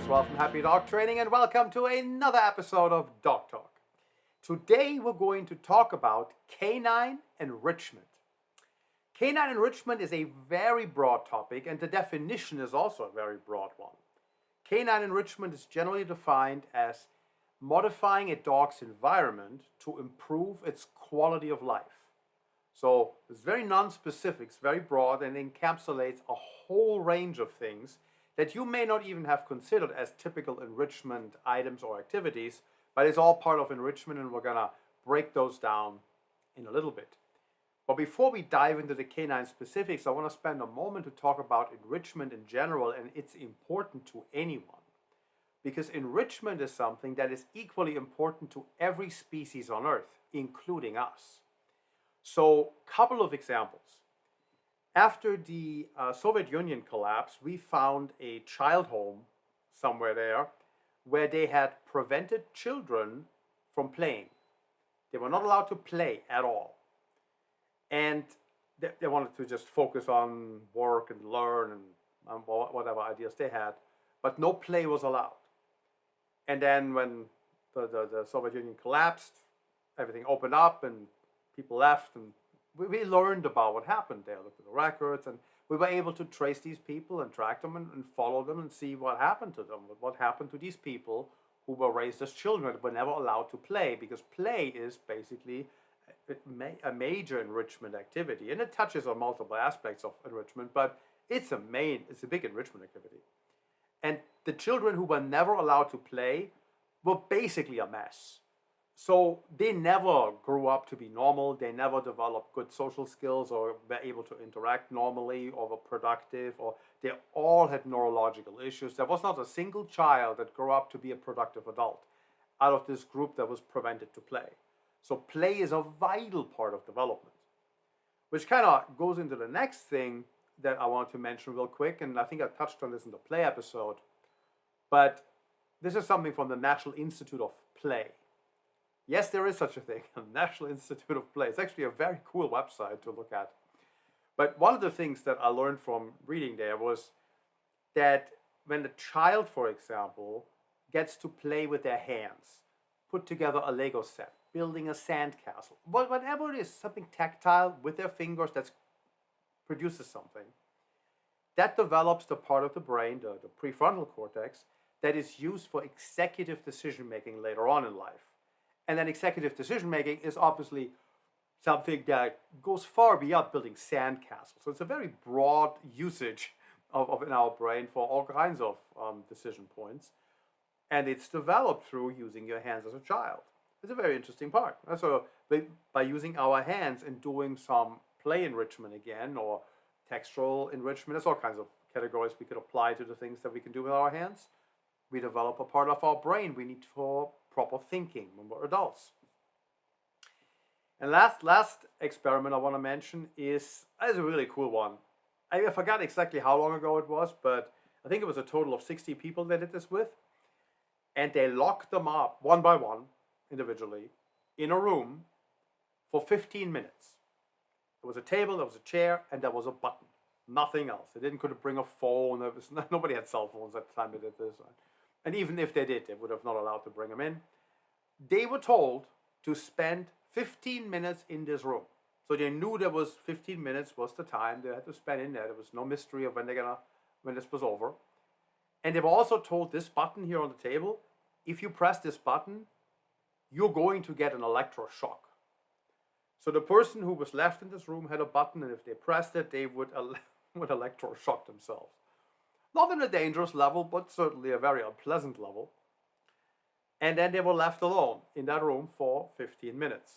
Ralph from Happy Dog Training, and welcome to another episode of Dog Talk. Today we're going to talk about canine enrichment. Canine enrichment is a very broad topic, and the definition is also a very broad one. Canine enrichment is generally defined as modifying a dog's environment to improve its quality of life. So it's very non-specific, it's very broad, and encapsulates a whole range of things that you may not even have considered as typical enrichment items or activities, but it's all part of enrichment, and we're gonna break those down in a little bit. But before we dive into the canine specifics, I want to spend a moment to talk about enrichment in general, and it's important to anyone. Because enrichment is something that is equally important to every species on Earth, including us. So, couple of examples. After the Soviet Union collapsed, we found a child home somewhere there where they had prevented children from playing. They were not allowed to play at all. And they wanted to just focus on work and learn and whatever ideas they had, but no play was allowed. And then when the Soviet Union collapsed, everything opened up and people left, and we learned about what happened there, looked at the records, and we were able to trace these people and track them and follow them and see what happened to them, what happened to these people who were raised as children but were never allowed to play, because play is basically a major enrichment activity, and it touches on multiple aspects of enrichment, but it's a big enrichment activity. And the children who were never allowed to play were basically a mess. So they never grew up to be normal, they never developed good social skills or were able to interact normally or were productive, or they all had neurological issues. There was not a single child that grew up to be a productive adult out of this group that was prevented to play. So play is a vital part of development, which kind of goes into the next thing that I want to mention real quick, and I think I touched on this in the play episode, but this is something from the National Institute of Play. Yes, there is such a thing, a National Institute of Play. It's actually a very cool website to look at. But one of the things that I learned from reading there was that when the child, for example, gets to play with their hands, put together a Lego set, building a sandcastle, whatever it is, something tactile with their fingers that produces something, that develops the part of the brain, the prefrontal cortex, that is used for executive decision making later on in life. And then executive decision making is obviously something that goes far beyond building sandcastles. So it's a very broad usage of in our brain for all kinds of decision points. And it's developed through using your hands as a child. It's a very interesting part. So by using our hands and doing some play enrichment again, or textual enrichment, there's all kinds of categories we could apply to the things that we can do with our hands. We develop a part of our brain we need for proper thinking when we're adults. And last experiment I want to mention is a really cool one. I forgot exactly how long ago it was, but I think it was a total of 60 people they did this with. And they locked them up one by one, individually, in a room for 15 minutes. There was a table, there was a chair, and there was a button. Nothing else. They couldn't bring a phone. Nobody had cell phones at the time they did this. And even if they did, they would have not allowed to bring them in. They were told to spend 15 minutes in this room. So they knew there was 15 minutes was the time they had to spend in there. There was no mystery of when this was over. And they were also told, this button here on the table, if you press this button, you're going to get an electroshock. So the person who was left in this room had a button, and if they pressed it, they would electroshock themselves. Not in a dangerous level, but certainly a very unpleasant level. And then they were left alone in that room for 15 minutes.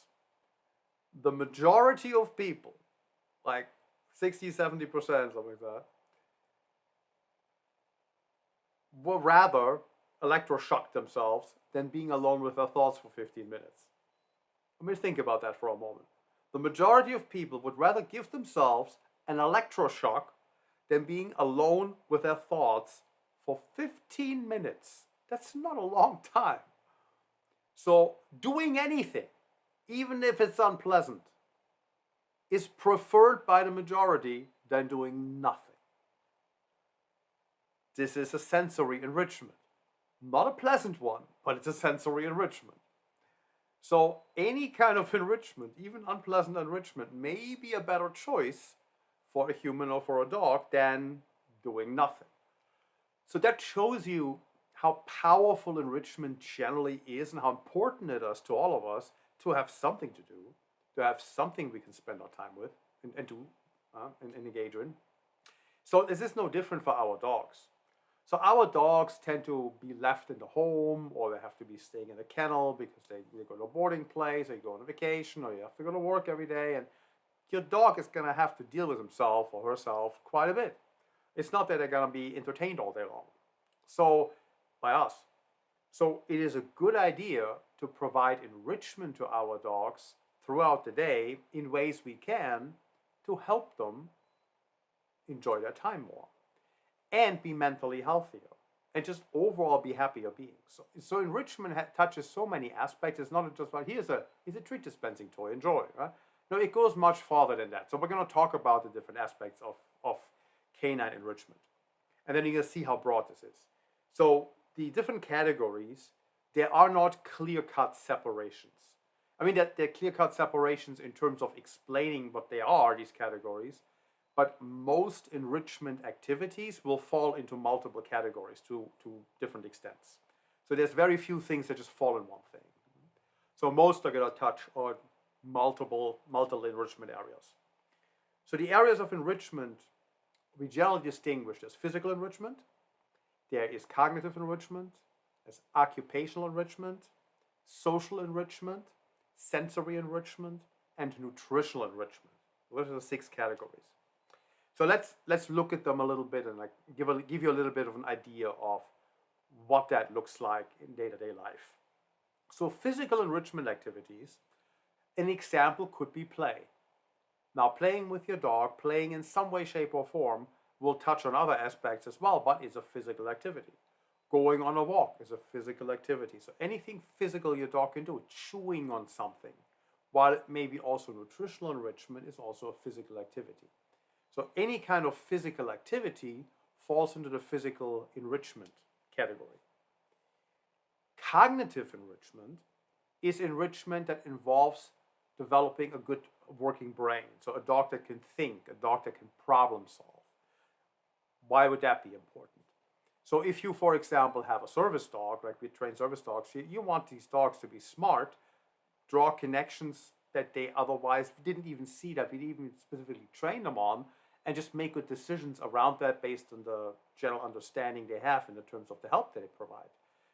The majority of people, like 60, 70%, something like that, were rather electroshock themselves than being alone with their thoughts for 15 minutes. Let me think about that for a moment. The majority of people would rather give themselves an electroshock than being alone with their thoughts for 15 minutes. That's not a long time. So doing anything, even if it's unpleasant, is preferred by the majority than doing nothing. This is a sensory enrichment. Not a pleasant one, but it's a sensory enrichment. So any kind of enrichment, even unpleasant enrichment, may be a better choice for a human or for a dog than doing nothing. So that shows you how powerful enrichment generally is and how important it is to all of us to have something to do, to have something we can spend our time with and do and engage in. So this is no different for our dogs. So our dogs tend to be left in the home, or they have to be staying in a kennel because they go to a boarding place, or you go on a vacation, or you have to go to work every day, and your dog is going to have to deal with himself or herself quite a bit. It's not that they're going to be entertained all day long. So, by us. So it is a good idea to provide enrichment to our dogs throughout the day in ways we can to help them enjoy their time more and be mentally healthier and just overall be happier beings. So enrichment touches so many aspects. It's not just about here's a treat dispensing toy, enjoy. Right? No, it goes much farther than that. So we're going to talk about the different aspects of canine enrichment. And then you're going to see how broad this is. So the different categories, there are not clear-cut separations. I mean, they're clear-cut separations in terms of explaining what they are, these categories, but most enrichment activities will fall into multiple categories to different extents. So there's very few things that just fall in one thing. So most are going to touch on multiple enrichment areas. So the areas of enrichment we generally distinguish as physical enrichment, there is cognitive enrichment, there's occupational enrichment, social enrichment, sensory enrichment, and nutritional enrichment. Those are the 6 categories. So let's look at them a little bit and give you a little bit of an idea of what that looks like in day-to-day life. So physical enrichment activities, an example could be play. Now, playing with your dog, playing in some way, shape, or form, will touch on other aspects as well, but is a physical activity. Going on a walk is a physical activity. So anything physical your dog can do, chewing on something, while it may be also nutritional enrichment, is also a physical activity. So any kind of physical activity falls into the physical enrichment category. Cognitive enrichment is enrichment that involves developing a good working brain. So a dog that can think, a dog that can problem solve. Why would that be important? So if you, for example, have a service dog, like we train service dogs, you want these dogs to be smart, draw connections that they otherwise didn't even see, that we didn't even specifically train them on, and just make good decisions around that based on the general understanding they have in the terms of the help that they provide.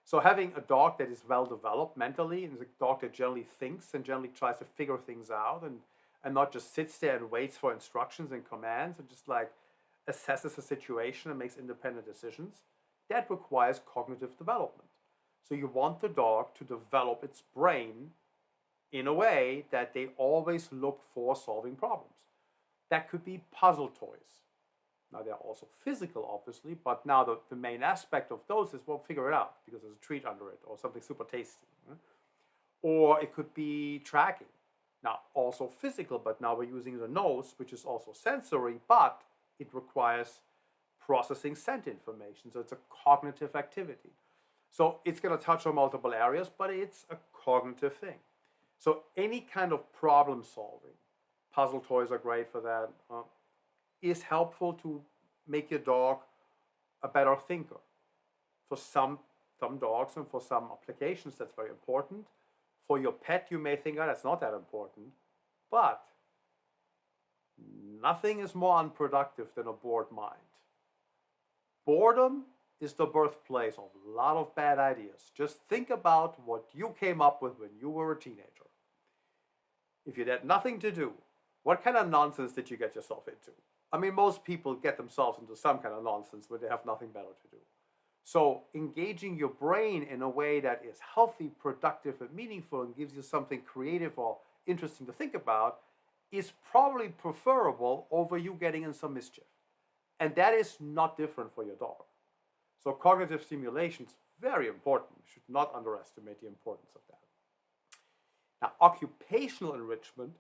So having a dog that is well developed mentally, and is a dog that generally thinks and generally tries to figure things out and not just sits there and waits for instructions and commands and just like assesses a situation and makes independent decisions, that requires cognitive development. So you want the dog to develop its brain in a way that they always look for solving problems. That could be puzzle toys. Now they're also physical, obviously, but now the main aspect of those is, well, figure it out because there's a treat under it or something super tasty. Or it could be tracking. Now, also physical, but now we're using the nose, which is also sensory, but it requires processing scent information. So it's a cognitive activity. So it's going to touch on multiple areas, but it's a cognitive thing. So any kind of problem solving, puzzle toys are great for that, is helpful to make your dog a better thinker. For some dogs and for some applications, that's very important. For your pet, you may think, oh, that's not that important. But nothing is more unproductive than a bored mind. Boredom is the birthplace of a lot of bad ideas. Just think about what you came up with when you were a teenager. If you had nothing to do, what kind of nonsense did you get yourself into? I mean, most people get themselves into some kind of nonsense when they have nothing better to do. So engaging your brain in a way that is healthy, productive, and meaningful and gives you something creative or interesting to think about is probably preferable over you getting in some mischief. And that is not different for your dog. So cognitive stimulation is very important. You should not underestimate the importance of that. Now, occupational enrichment,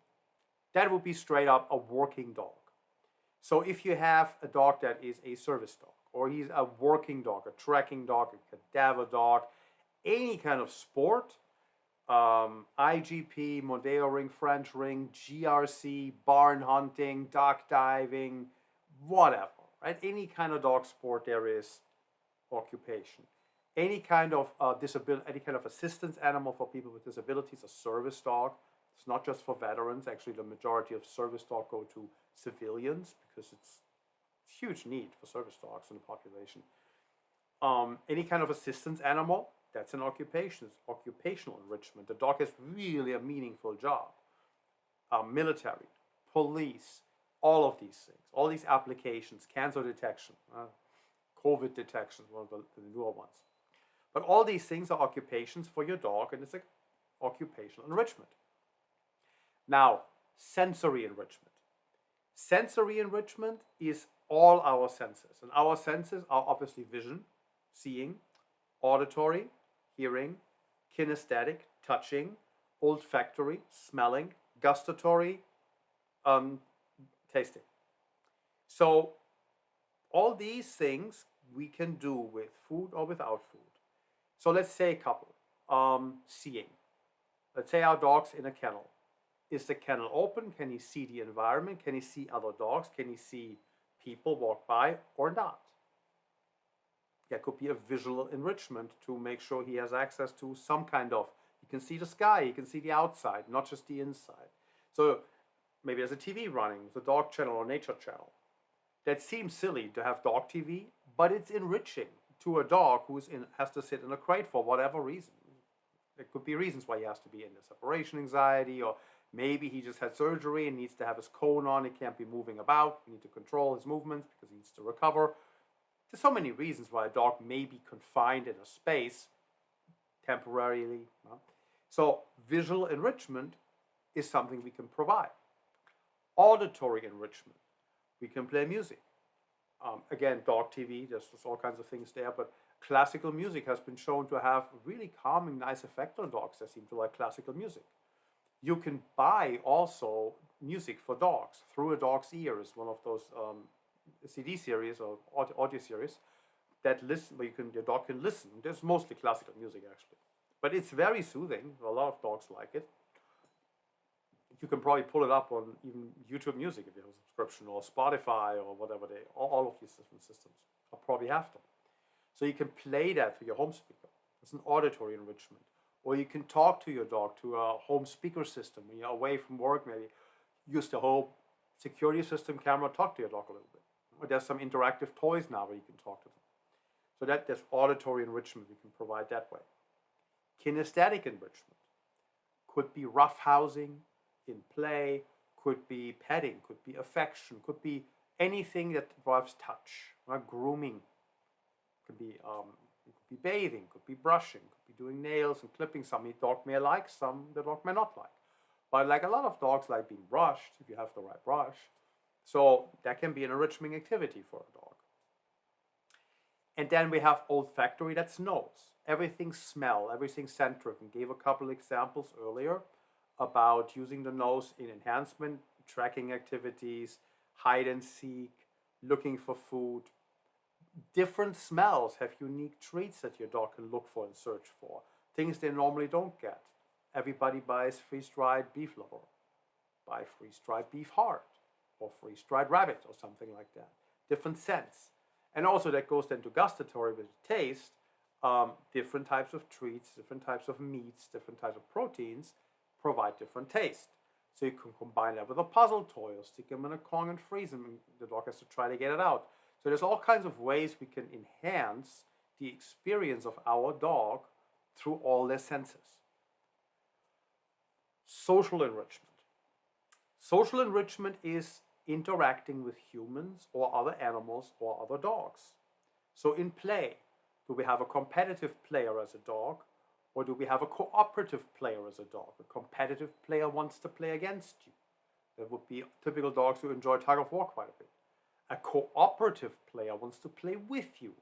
that would be straight up a working dog. So if you have a dog that is a service dog, or he's a working dog, a tracking dog, a cadaver dog, any kind of sport, IGP, Mondeo ring, French ring, GRC, barn hunting, duck diving, whatever, right? Any kind of dog sport there is occupation. Any kind of disability, any kind of assistance animal for people with disabilities, a service dog. It's not just for veterans. Actually, the majority of service dogs go to civilians because it's huge need for service dogs in the population. Any kind of assistance animal, that's an occupation. It's occupational enrichment. The dog has really a meaningful job. Military, police, all of these things, all these applications, cancer detection, COVID detection, one of the newer ones. But all these things are occupations for your dog, and it's like occupational enrichment. Now, sensory enrichment. Sensory enrichment is all our senses. And our senses are obviously vision, seeing, auditory, hearing, kinesthetic, touching, olfactory, smelling, gustatory, tasting. So all these things we can do with food or without food. So let's say a couple. Seeing. Let's say our dog's in a kennel. Is the kennel open? Can he see the environment? Can he see other dogs? Can he see people walk by or not? There could be a visual enrichment to make sure he has access to some kind of, he can see the sky, he can see the outside, not just the inside. So maybe there's a TV running, the dog channel or nature channel. That seems silly to have dog TV, but it's enriching to a dog has to sit in a crate for whatever reason. There could be reasons why he has to be in the separation anxiety, or maybe he just had surgery and needs to have his cone on. He can't be moving about. We need to control his movements because he needs to recover. There's so many reasons why a dog may be confined in a space temporarily. So visual enrichment is something we can provide. Auditory enrichment. We can play music. Again, dog TV, there's all kinds of things there, but classical music has been shown to have really calming, nice effect on dogs that seem to like classical music. You can buy also music for dogs through a dog's ear is one of those CD series or audio series that where your dog can listen. There's mostly classical music actually, but it's very soothing. A lot of dogs like it. You can probably pull it up on even YouTube Music if you have a subscription, or Spotify, or whatever all of these different systems will probably have them. So you can play that to your home speaker. It's an auditory enrichment. Or you can talk to your dog to a home speaker system. When you're away from work, maybe use the whole security system camera, talk to your dog a little bit. Or there's some interactive toys now where you can talk to them. So there's auditory enrichment we can provide that way. Kinesthetic enrichment could be roughhousing in play, could be petting, could be affection, could be anything that involves touch, grooming. Could be bathing, could be brushing, could be doing nails and clipping. Some the dog may like, some the dog may not like. But like a lot of dogs like being brushed, if you have the right brush. So that can be an enriching activity for a dog. And then we have olfactory, that's nose. Everything smell, everything scent-driven. Gave a couple examples earlier about using the nose in enhancement, tracking activities, hide and seek, looking for food. Different smells have unique treats that your dog can look for and search for. Things they normally don't get. Everybody buys freeze-dried beef liver. Buy freeze-dried beef heart or freeze-dried rabbit or something like that. Different scents. And also that goes then to gustatory with taste. Different types of treats, different types of meats, different types of proteins provide different taste. So you can combine that with a puzzle toy or stick them in a Kong and freeze them, and the dog has to try to get it out. So there's all kinds of ways we can enhance the experience of our dog through all their senses. Social enrichment. Social enrichment is interacting with humans or other animals or other dogs. So in play, do we have a competitive player as a dog, or do we have a cooperative player as a dog? A competitive player wants to play against you. There would be typical dogs who enjoy tug of war quite a bit. A cooperative player wants to play with you.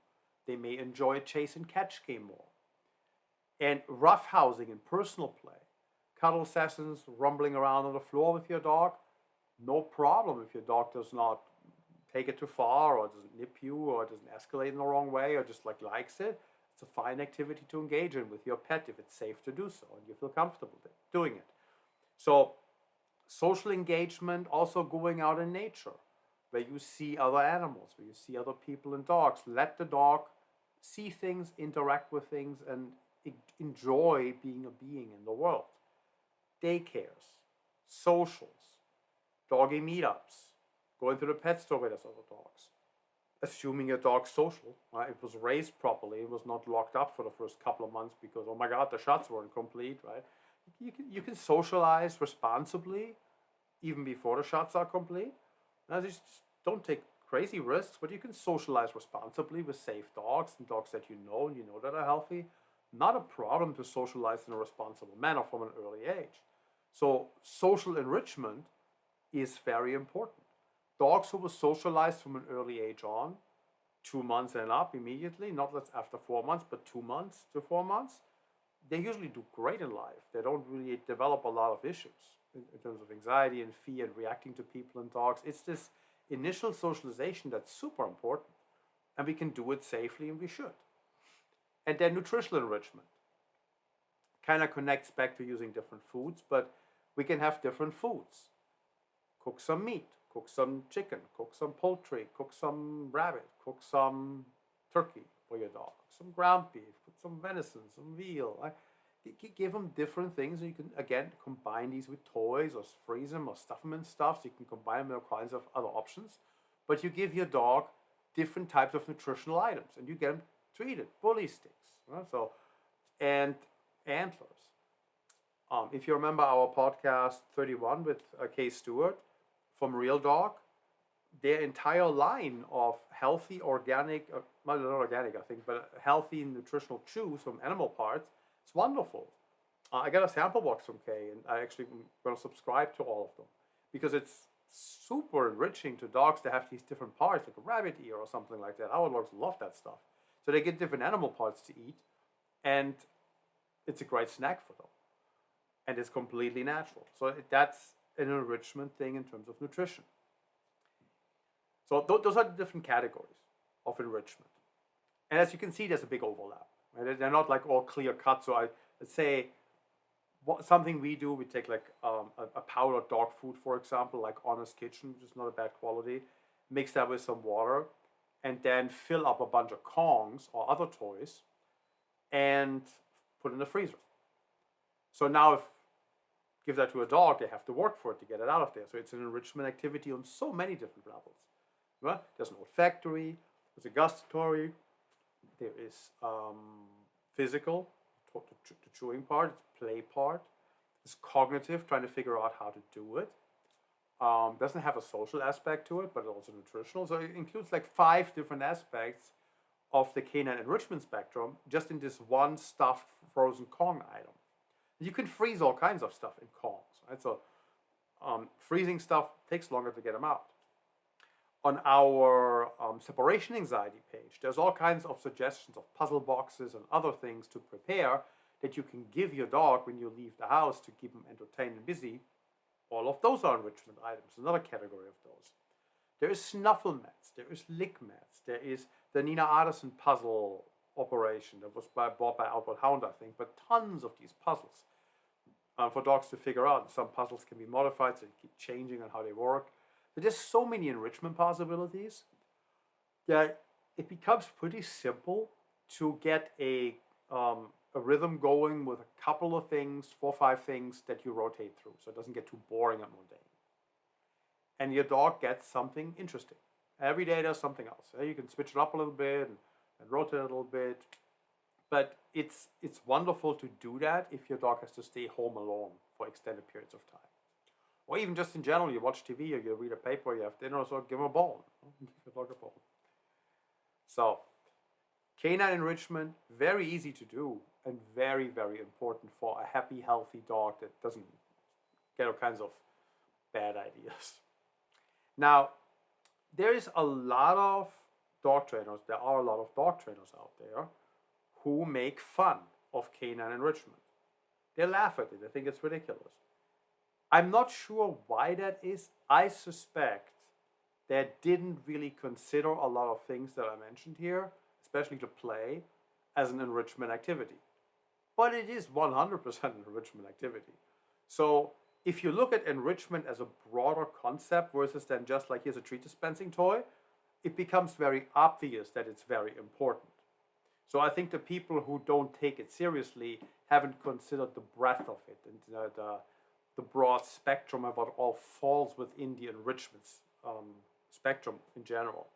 They may enjoy a chase and catch game more. And roughhousing and personal play, cuddle sessions, rumbling around on the floor with your dog, no problem if your dog does not take it too far, or doesn't nip you, or doesn't escalate in the wrong way, or just like likes it, it's a fine activity to engage in with your pet if it's safe to do so and you feel comfortable doing it. So social engagement, also going out in nature, where you see other animals, where you see other people and dogs. Let the dog see things, interact with things, and enjoy being a being in the world. Daycares, socials, doggy meetups, going to the pet store with other dogs. Assuming your dog's social, right? It was raised properly, it was not locked up for the first couple of months because, oh my God, the shots weren't complete, right? You can socialize responsibly even before the shots are complete. Now, just don't take crazy risks, but you can socialize responsibly with safe dogs and dogs that you know and you know that are healthy. Not a problem to socialize in a responsible manner from an early age. So social enrichment is very important. Dogs who were socialized from an early age on, 2 months and up immediately, not after 4 months, but 2 months to 4 months, they usually do great in life. They don't really develop a lot of issues in terms of anxiety and fear and reacting to people and dogs. It's this initial socialization that's super important, and we can do it safely, and we should. And then nutritional enrichment kind of connects back to using different foods, but we can have different foods. Cook some meat, cook some chicken, cook some poultry, cook some rabbit, cook some turkey for your dog, cook some ground beef, cook some venison, some veal. Give them different things, and you can again combine these with toys or freeze them or stuff them in stuff, so you can combine them with all kinds of other options. But you give your dog different types of nutritional items, and you get them to eat it. Bully sticks, right? So, and antlers. If you remember our podcast 31 with Kay Stewart from Real Dog, their entire line of healthy organic, not organic I think, but healthy nutritional chews from animal parts, it's wonderful. I got a sample box from Kay, and I actually am going to subscribe to all of them because it's super enriching to dogs to have these different parts, like a rabbit ear or something like that. Our dogs love that stuff. So they get different animal parts to eat, and it's a great snack for them. And it's completely natural. So that's an enrichment thing in terms of nutrition. So those are the different categories of enrichment. And as you can see, there's a big overlap. Right? They're not like all clear cut. So let's say something we do, we take like a powdered dog food, for example, like Honest Kitchen, which is not a bad quality, mix that with some water, and then fill up a bunch of Kongs or other toys and put in the freezer. So now if give that to a dog, they have to work for it to get it out of there. So it's an enrichment activity on so many different levels. Right? There's an olfactory, there's a gustatory, there is physical, the chewing part, it's play part, there's cognitive, trying to figure out how to do it. Doesn't have a social aspect to it, but also nutritional. So it includes like 5 different aspects of the canine enrichment spectrum just in this one stuffed frozen Kong item. You can freeze all kinds of stuff in Kongs, right? So freezing stuff takes longer to get them out. On our separation anxiety page, there's all kinds of suggestions of puzzle boxes and other things to prepare that you can give your dog when you leave the house to keep them entertained and busy. All of those are enrichment items, another category of those. There is snuffle mats, there is lick mats, there is the Nina Artisan puzzle operation that was bought by Albert Hound, I think, but tons of these puzzles for dogs to figure out. Some puzzles can be modified, so they keep changing on how they work. But there's so many enrichment possibilities that it becomes pretty simple to get a rhythm going with a couple of things, 4 or 5 things that you rotate through, so it doesn't get too boring and mundane. And your dog gets something interesting. Every day there's something else. You can switch it up a little bit and rotate it a little bit. But it's wonderful to do that if your dog has to stay home alone for extended periods of time. Or even just in general, you watch TV or you read a paper, or you have dinner, so give them a bone. Give your dog a bone. So, canine enrichment, very easy to do and very, very important for a happy, healthy dog that doesn't get all kinds of bad ideas. Now, there are a lot of dog trainers out there who make fun of canine enrichment. They laugh at it. They think it's ridiculous. I'm not sure why that is. I suspect that didn't really consider a lot of things that I mentioned here, especially to play, as an enrichment activity. But it is 100% an enrichment activity. So if you look at enrichment as a broader concept versus then just like here's a treat dispensing toy, it becomes very obvious that it's very important. So I think the people who don't take it seriously haven't considered the breadth of it and the broad spectrum of what all falls within the enrichment spectrum in general.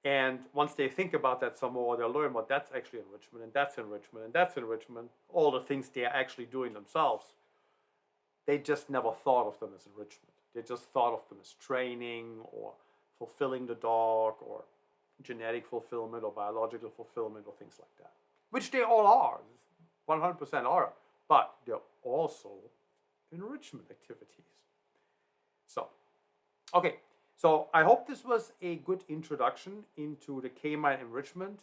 And once they think about that some more, they'll learn what that's actually enrichment, and that's enrichment, and that's enrichment, all the things they are actually doing themselves. They just never thought of them as enrichment. They just thought of them as training or fulfilling the dog or genetic fulfillment or biological fulfillment or things like that, which they all are, 100% are, but they're also enrichment activities. So, okay, so I hope this was a good introduction into the canine enrichment.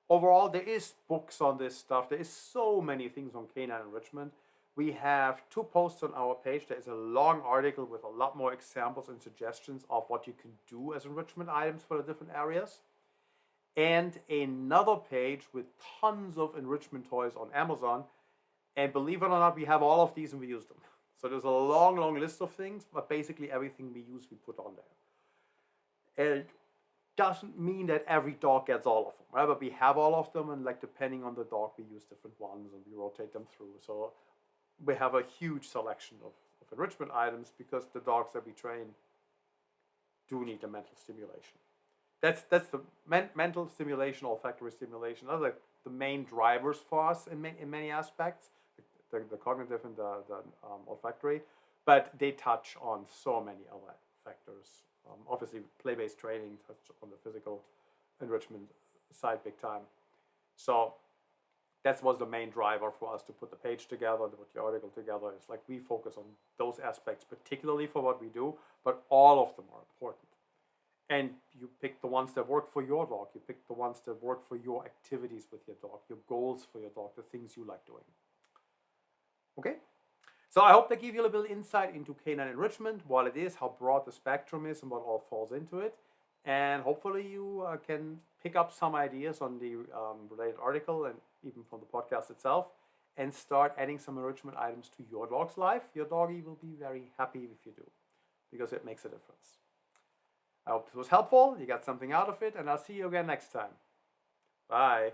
Overall, there is books on this stuff. There is so many things on canine enrichment. We have 2 posts on our page. There is a long article with a lot more examples and suggestions of what you can do as enrichment items for the different areas. And another page with tons of enrichment toys on Amazon. And believe it or not, we have all of these and we use them. So there's a long, long list of things, but basically everything we use, we put on there. And it doesn't mean that every dog gets all of them, right? But we have all of them, and like depending on the dog, we use different ones and we rotate them through. So we have a huge selection of enrichment items because the dogs that we train do need a mental stimulation. That's the mental stimulation, olfactory stimulation. Those are like the main drivers for us in many aspects, the cognitive and the olfactory, but they touch on so many other factors. Obviously, play-based training touches on the physical enrichment side big time. So that was the main driver for us to put the page together, to put the article together. It's like we focus on those aspects particularly for what we do, but all of them are important. And you pick the ones that work for your dog. You pick the ones that work for your activities with your dog, your goals for your dog, the things you like doing. Okay? So I hope that gave you a little bit of insight into canine enrichment, what it is, how broad the spectrum is, and what all falls into it. And hopefully you can pick up some ideas on the related article and even from the podcast itself and start adding some enrichment items to your dog's life. Your doggy will be very happy if you do because it makes a difference. I hope this was helpful. You got something out of it, and I'll see you again next time. Bye.